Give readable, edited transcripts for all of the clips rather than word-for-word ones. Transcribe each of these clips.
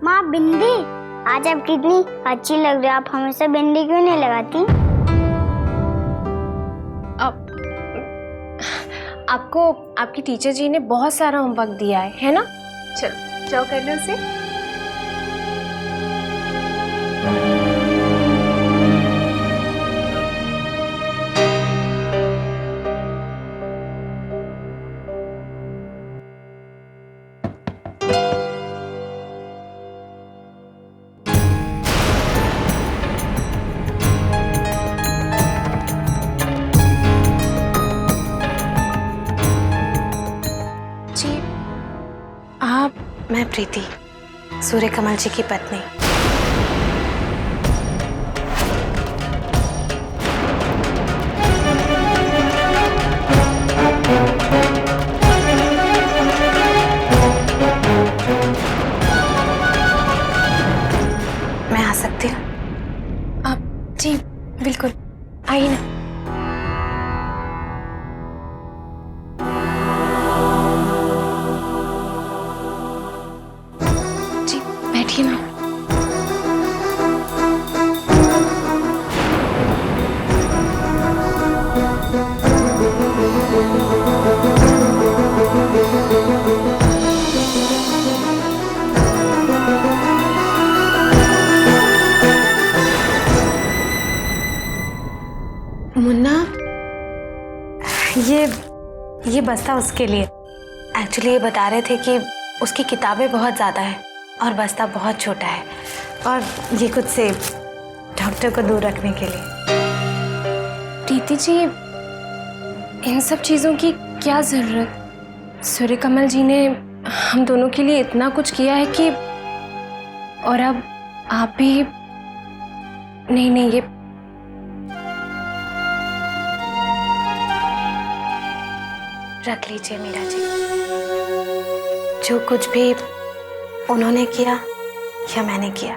माँ बिंदी, आज आप कितनी अच्छी लग रही हो। आप हमेशा बिंदी क्यों नहीं लगाती? आपको आपकी टीचर जी ने बहुत सारा होमवर्क दिया है ना? चलो जाओ कर लो उसे। मैं प्रीति, सूर्य कमल जी की पत्नी। मैं आ सकती हूँ? आप जी बिल्कुल आइए ना। बैठिए ना। मुन्ना, ये बस्ता उसके लिए। एक्चुअली ये बता रहे थे कि उसकी किताबें बहुत ज़्यादा हैं और बस्ता बहुत छोटा है, और ये कुछ से डॉक्टर को दूर रखने के लिए। प्रीति जी, इन सब चीज़ों की क्या ज़रूरत? सूर्य कमल जी ने हम दोनों के लिए इतना कुछ किया है कि, और अब आप भी। नहीं, ये रख लीजिए मीरा जी। जो कुछ भी उन्होंने किया या मैंने किया,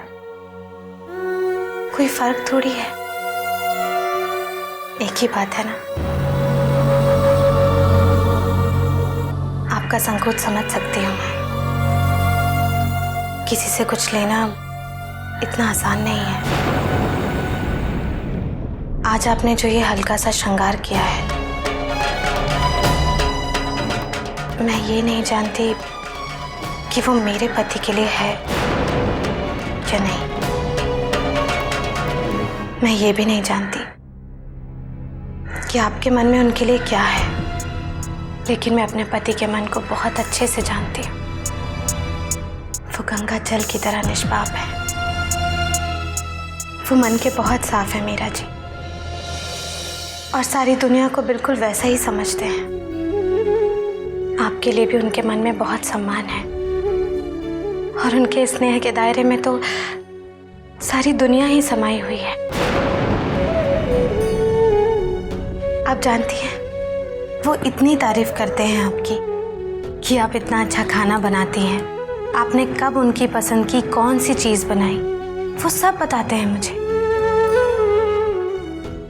कोई फर्क थोड़ी है। एक ही बात है ना। आपका संकोच समझ सकती हूँ मैं। किसी से कुछ लेना इतना आसान नहीं है। आज आपने जो ये हल्का सा श्रृंगार किया है, मैं ये नहीं जानती कि वो मेरे पति के लिए है या नहीं। मैं ये भी नहीं जानती कि आपके मन में उनके लिए क्या है, लेकिन मैं अपने पति के मन को बहुत अच्छे से जानती हूँ। वो गंगा जल की तरह निष्पाप है। वो मन के बहुत साफ है मीरा जी, और सारी दुनिया को बिल्कुल वैसा ही समझते हैं। आपके लिए भी उनके मन में बहुत सम्मान है, और उनके स्नेह के दायरे में तो सारी दुनिया ही समाई हुई है। आप जानती हैं, वो इतनी तारीफ करते हैं आपकी कि आप इतना अच्छा खाना बनाती हैं, आपने कब उनकी पसंद की कौन सी चीज बनाई, वो सब बताते हैं मुझे।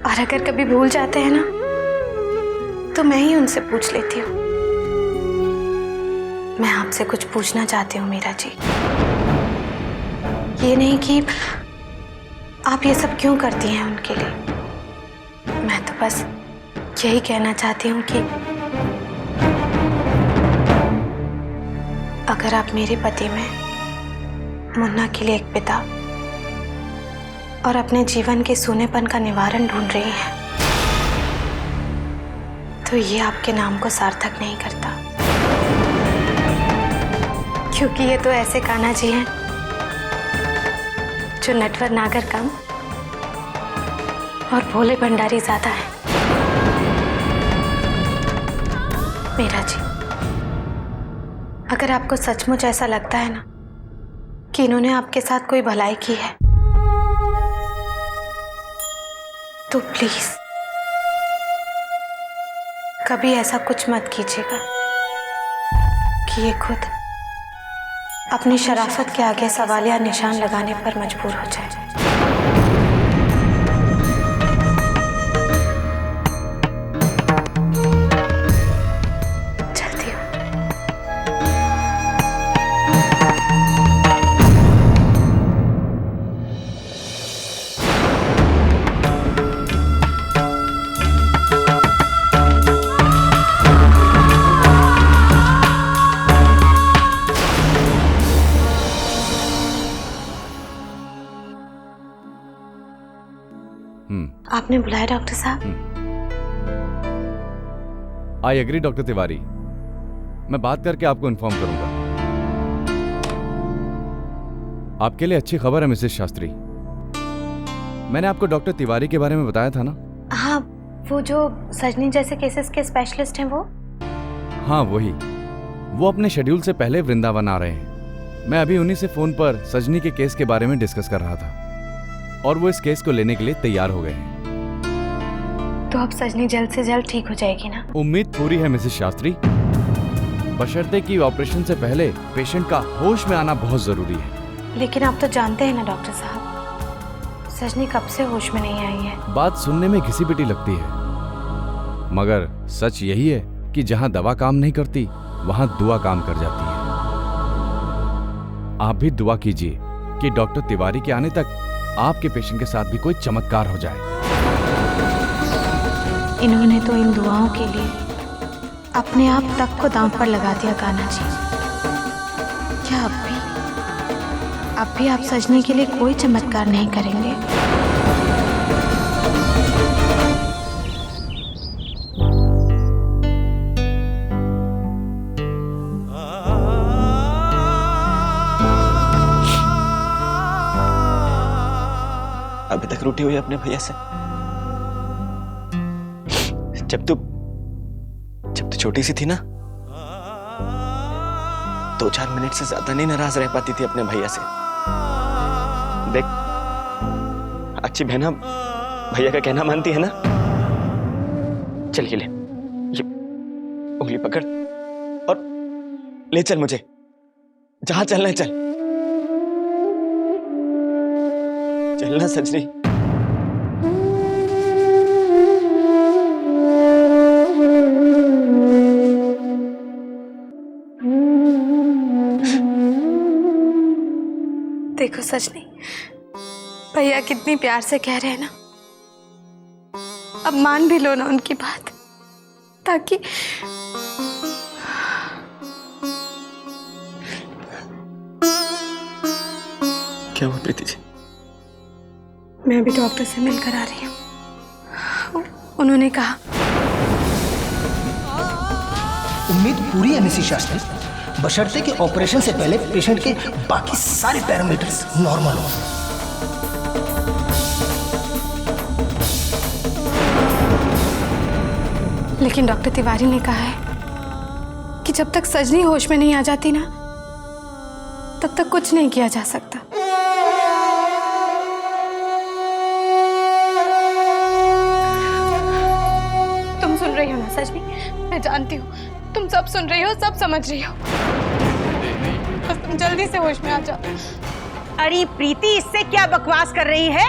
और अगर कभी भूल जाते हैं ना, तो मैं ही उनसे पूछ लेती हूँ। मैं आपसे कुछ पूछना चाहती हूँ मीरा जी। ये नहीं कि आप ये सब क्यों करती हैं उनके लिए। मैं तो बस यही कहना चाहती हूँ कि अगर आप मेरे पति में मुन्ना के लिए एक पिता और अपने जीवन के सूनेपन का निवारण ढूंढ रही हैं, तो ये आपके नाम को सार्थक नहीं करता। क्योंकि ये तो ऐसे कान्हा जी हैं जो नटवर नागर कम और भोले भंडारी ज्यादा है। मीरा जी, अगर आपको सचमुच ऐसा लगता है ना कि इन्होंने आपके साथ कोई भलाई की है, तो प्लीज कभी ऐसा कुछ मत कीजिएगा कि ये खुद अपनी शराफत के आगे सवालिया निशान लगाने पर मजबूर हो जाए। चलती हूँ। आपने बुलाया डॉक्टर साहब? आई एग्री डॉक्टर तिवारी, मैं बात करके आपको इन्फॉर्म करूंगा। आपके लिए अच्छी खबर है मिसेस शास्त्री। मैंने आपको डॉक्टर तिवारी के बारे में बताया था ना? हाँ, वो जो सजनी जैसे केसेस के स्पेशलिस्ट हैं वो? हाँ वही। वो अपने शेड्यूल से पहले वृंदावन आ रहे हैं। मैं अभी उन्हीं से फोन पर सजनी के केस के बारे में डिस्कस कर रहा था और वो इस केस को लेने के लिए तैयार हो गए हैं। तो अब सजनी जल्द से जल्द ठीक हो जाएगी ना? उम्मीद पूरी है मिसेस शास्त्री, बशर्ते कि ऑपरेशन से पहले पेशेंट का होश में आना बहुत जरूरी है। लेकिन आप तो जानते हैं ना डॉक्टर साहब, सजनी कब से होश में नहीं आई है। बात सुनने में घिसी पिटी लगती है, मगर सच यही है कि जहां दवा काम नहीं करती वहां दुआ काम कर जाती है। आप भी दुआ कीजिए कि डॉक्टर तिवारी के आने तक आपके पेशेंट के साथ भी कोई चमत्कार हो जाए। इन्होंने तो इन दुआओं के लिए अपने आप तक को दांव पर लगा दिया कान्हा जी। क्या अब भी आप सजनी के लिए कोई चमत्कार नहीं करेंगे? अभी तक रूठी हुई अपने भैया से। जब तू छोटी सी थी ना, 2-4 मिनट से ज्यादा नहीं नाराज रह पाती थी अपने भैया से। देख, अच्छी बहना भैया का कहना मानती है ना। चल ये ले, ये उंगली पकड़ और ले चल मुझे जहां चलना है। चलना सजनी। देखो सजनी, भैया कितनी प्यार से कह रहे हैं ना, अब मान भी लो ना उनकी बात, ताकि क्या हुआ प्रीति जी? मैं भी डॉक्टर से मिलकर आ रही हूँ। उन्होंने कहा उम्मीद पूरी है मिसेस शास्त्री, बशर्ते कि ऑपरेशन से पहले पेशेंट के बाकी सारे पैरामीटर्स नॉर्मल हो। लेकिन डॉक्टर तिवारी ने कहा है कि जब तक सजनी होश में नहीं आ जाती ना, तब तक कुछ नहीं किया जा सकता। तुम सुन रही हो ना सजनी? मैं जानती हूँ तुम सब सुन रही हो, सब समझ रही हो। बस तुम जल्दी से होश में आ जाओ। अरे प्रीति, इससे क्या बकवास कर रही है?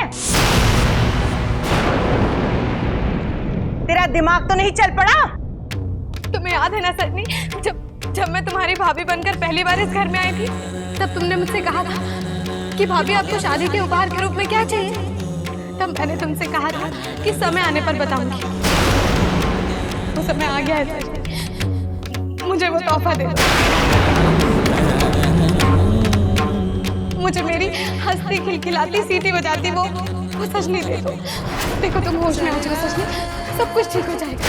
तेरा दिमाग तो नहीं चल पड़ा? तुम्हें याद है ना सजनी, जब मैं तुम्हारी भाभी बनकर पहली बार इस घर में आई थी, तब तुमने मुझसे कहा था कि भाभी आपको शादी के उपहार के रूप में क्या चाहिए? तब मैंने तुमसे कहा था कि समय आने पर बताऊंगी। वो समय आ गया है सजनी, मुझे वो तोहफा दे दो। मुझे मेरी हंसती खिलखिलाती सीटी बजाती वो सजनी दे दो। देखो तुम होश में आ जाओ सजनी, सब कुछ ठीक हो जाएगा।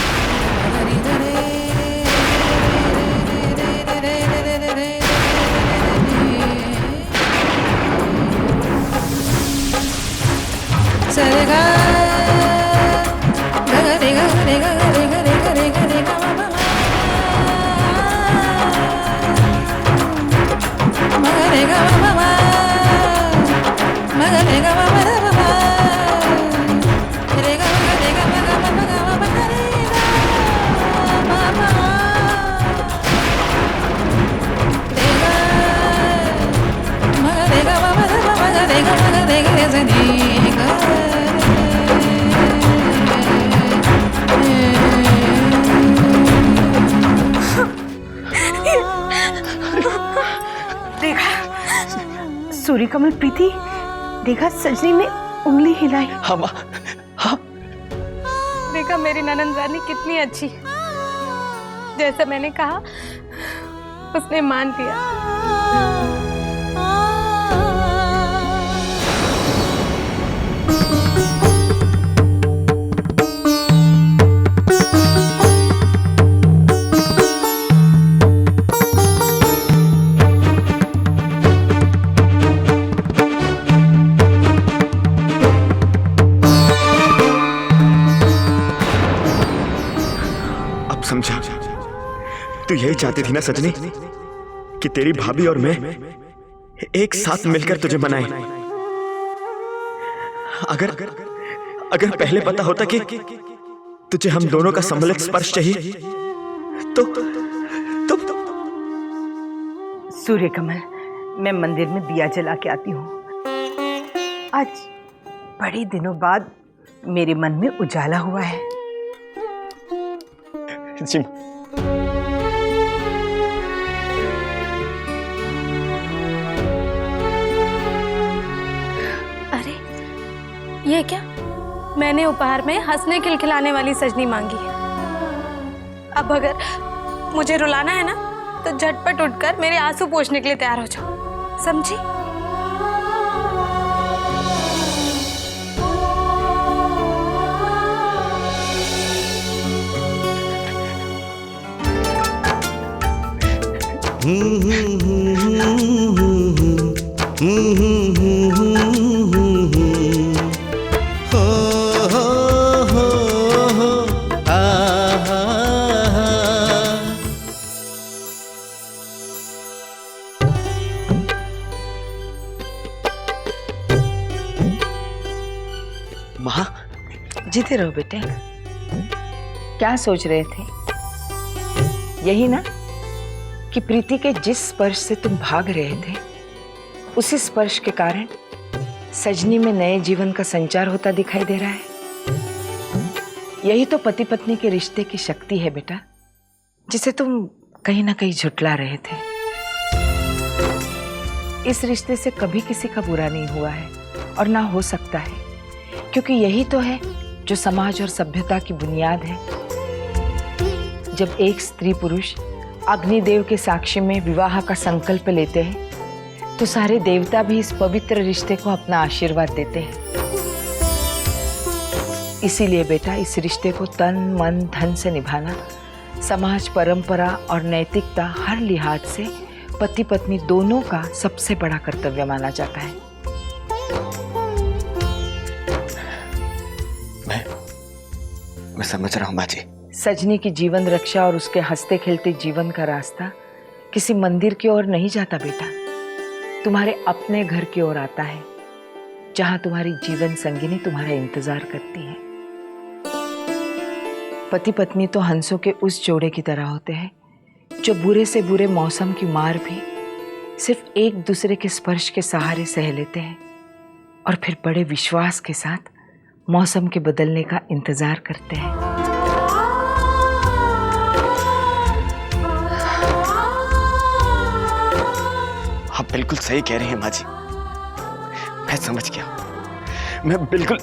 सूर्य कमल, प्रीति देखा, सजनी ने उंगली हिलाई। हाँ। देखा मेरी ननंद रानी कितनी अच्छी, जैसा मैंने कहा उसने मान लिया। तू यही चाहती थी ना सजनी, कि तेरी भाभी और मैं एक साथ मिलकर तुझे मनाएं। अगर पहले पता होता कि तुझे हम दोनों का सम्मिलित स्पर्श चाहिए तो सूर्य कमल, मैं मंदिर में दिया जला के आती हूँ। आज बड़े दिनों बाद मेरे मन में उजाला हुआ है। जी अरे ये क्या, मैंने उपहार में हंसने खिलखिलाने वाली सजनी मांगी है। अब अगर मुझे रुलाना है ना तो झटपट उठकर मेरे आंसू पोंछने के लिए तैयार हो जाओ, समझी? माँ, जीते रहो बेटे। क्या सोच रहे थे? यही ना कि प्रीति के जिस स्पर्श से तुम भाग रहे थे, उसी स्पर्श के कारण सजनी में नए जीवन का संचार होता दिखाई दे रहा है। यही तो पति पत्नी के रिश्ते की शक्ति है बेटा, जिसे तुम कहीं ना कहीं झुठला रहे थे। इस रिश्ते से कभी किसी का बुरा नहीं हुआ है और ना हो सकता है, क्योंकि यही तो है जो समाज और सभ्यता की बुनियाद है। जब एक स्त्री पुरुष अग्निदेव के साक्षी में विवाह का संकल्प लेते हैं तो सारे देवता भी इस पवित्र रिश्ते को अपना आशीर्वाद देते हैं। इसीलिए बेटा, इस रिश्ते को तन मन धन से निभाना समाज, परंपरा और नैतिकता हर लिहाज से पति पत्नी दोनों का सबसे बड़ा कर्तव्य माना जाता है। मैं समझ रहा हूँ माँ जी। सजनी की जीवन रक्षा और उसके हंसते खेलते जीवन का रास्ता किसी मंदिर की ओर नहीं जाता बेटा, तुम्हारे अपने घर की ओर आता है, जहां तुम्हारी जीवन संगिनी तुम्हारा इंतजार करती है। पति पत्नी तो हंसों के उस जोड़े की तरह होते हैं जो बुरे से बुरे मौसम की मार भी सिर्फ एक दूसरे के स्पर्श के सहारे सह लेते हैं और फिर बड़े विश्वास के साथ मौसम के बदलने का इंतजार करते हैं। आप बिल्कुल सही कह रही हैं माँ जी, मैं समझ गया। मैं बिल्कुल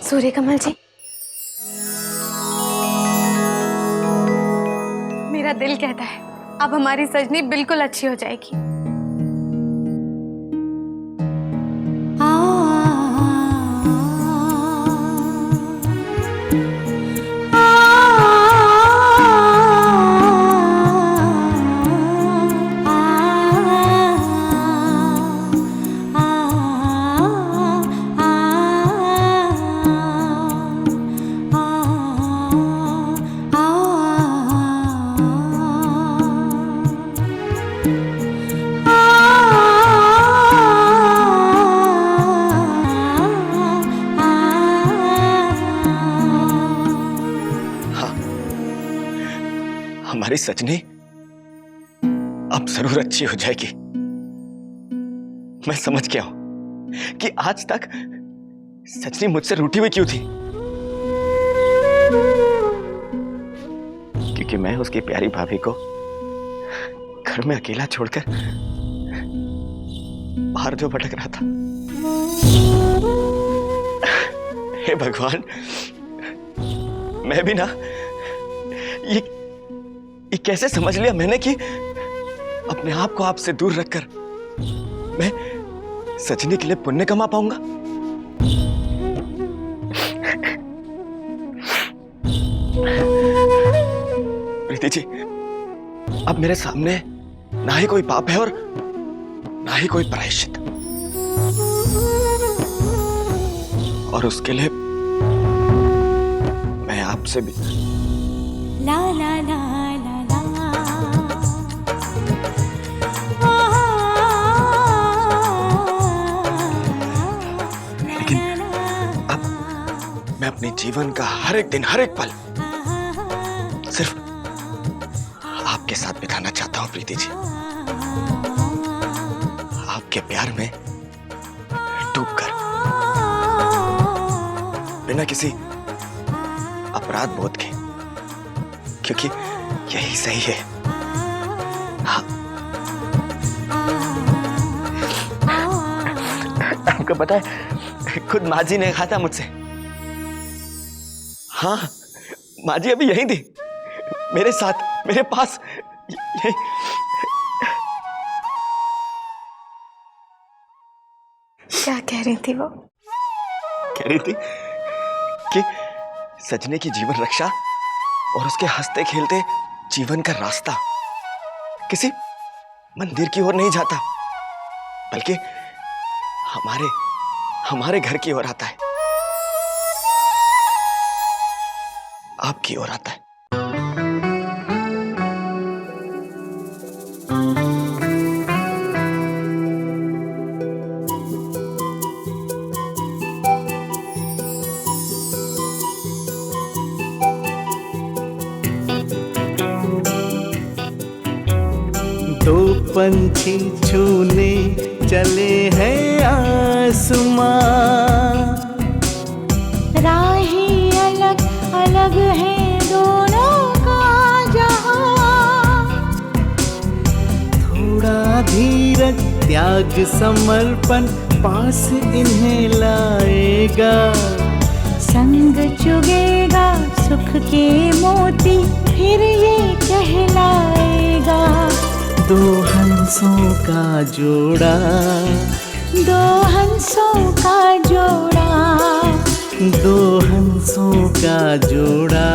सूर्य कमल जी, मेरा दिल कहता है अब हमारी सजनी बिल्कुल अच्छी हो जाएगी। हमारी सजनी अब जरूर अच्छी हो जाएगी। मैं समझ गया हूं कि आज तक सजनी मुझसे रूठी हुई क्यों थी, क्योंकि मैं उसकी प्यारी भाभी को घर में अकेला छोड़कर बाहर जो भटक रहा था। हे भगवान, मैं भी ना ये कैसे समझ लिया मैंने कि अपने आप को आपसे दूर रखकर मैं सजनी के लिए पुण्य कमा पाऊंगा। प्रीति जी, अब मेरे सामने ना ही कोई पाप है और ना ही कोई प्रायश्चित, और उसके लिए मैं आपसे भी ला ला ला ला ला लेकिन अब मैं अपने जीवन का हर एक दिन, हर एक पल सिर्फ आपके साथ बिताना चाहता हूं प्रीति जी। आपके प्यार में डूबकर, बिना किसी अपराध बोध के, क्योंकि यही सही है। हाँ। आपको पता है, खुद माँ जी ने कहा था मुझसे। हाँ, माँ जी अभी यहीं थी, मेरे साथ, मेरे पास। यही क्या कह रही थी वो? कह रही थी कि सजने की जीवन रक्षा और उसके हंसते खेलते जीवन का रास्ता किसी मंदिर की ओर नहीं जाता, बल्कि हमारे घर की ओर आता है, आपकी ओर आता है। दो पंछी छूने चले हैं आसमां, राहें अलग अलग हैं दोनों का जहां। थोड़ा धीरज, त्याग, समर्पण पास इन्हें लाएगा। संग चुगेगा सुख के मोती फिर ये कहलाएगा। दो हंसों का जोड़ा, दो हंसों का जोड़ा, दो हंसों का जोड़ा।